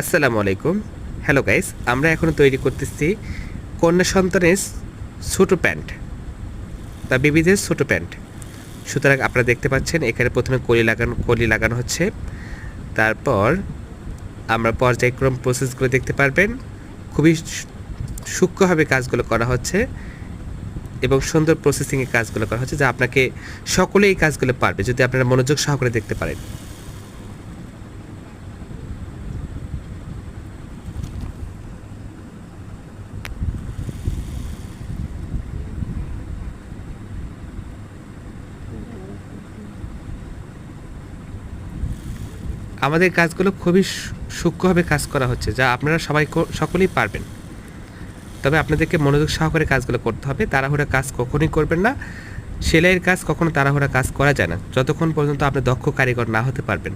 আসসালামু আলাইকুম। Hello guys, আমরা এখন তৈরি করতেছি কন্যা সন্তানের ছোটো প্যান্ট বা বেবিদের ছোটো প্যান্ট। সুতরাং আপনারা দেখতে পাচ্ছেন এখানে প্রথমে কলি লাগানো হচ্ছে। তারপর আমরা পর্যায়ক্রম প্রসেসগুলো দেখতে পারবেন। খুবই সূক্ষ্মভাবে কাজগুলো করা হচ্ছে এবং সুন্দর প্রসেসিংয়ে কাজগুলো করা হচ্ছে, যা আপনাকে সকলেই এই কাজগুলো পারবে যদি আপনারা মনোযোগ সহকারে দেখতে পারেন। আমাদের কাজগুলো খুবই সূক্ষ্মভাবে কাজ করা হচ্ছে, যা আপনারা সকলেই পারবেন। তবে আপনাদেরকে মনোযোগ সহকারে কাজগুলো করতে হবে। তাড়াহুড়া কাজ কখনোই করবেন না। সেলাইয়ের কাজ কখনো তাড়াহুড়া কাজ করা যায় না, যতক্ষণ পর্যন্ত আপনি দক্ষ কারিগর না হতে পারবেন।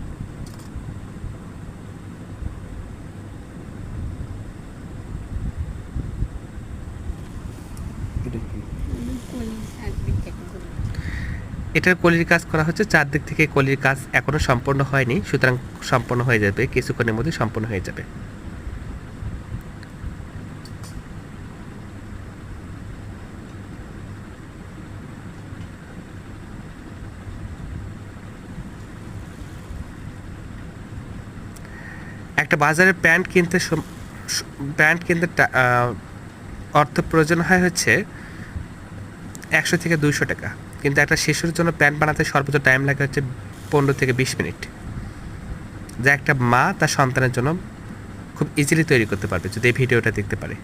এটার কলির কাজ করা হচ্ছে, চারদিক থেকে কলির কাজ এখনো সম্পূর্ণ হয়নি, সুতরাং সম্পূর্ণ হয়ে যাবে, কিছুক্ষণের মধ্যে সম্পূর্ণ হয়ে যাবে। একটা বাজারে প্যান্ট কিনতে অর্থ প্রয়োজন হয় হচ্ছে 100 থেকে 200 টাকা, কিন্তু একটা শিশুর জন্য প্যান্ট বানাতে সর্বোচ্চ টাইম লাগে হচ্ছে 15 থেকে 20 মিনিট, যা একটা মা তার সন্তানের জন্য খুব ইজিলি তৈরি করতে পারবে যদি এই ভিডিওটা দেখতে পারে।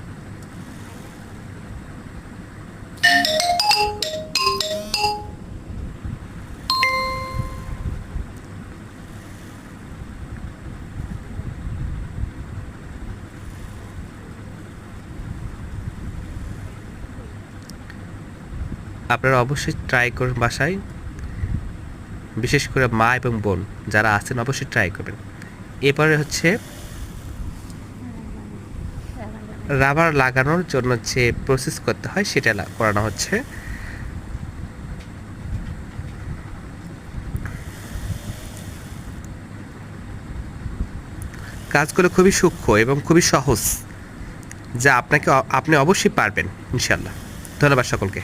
আপনারা অবশ্যই ট্রাই করুন বাসায়, বিশেষ করে মা এবং বোন যারা আছেন অবশ্যই ট্রাই করবেন। এরপরে হচ্ছে রাবার লাগানোর জন্য যে প্রসেস করতে হয় সেটা করানো হচ্ছে। কাজগুলো খুবই সূক্ষ্ম এবং খুবই সহজ, যা আপনি অবশ্যই পারবেন ইনশাল্লাহ। ধন্যবাদ সকলকে।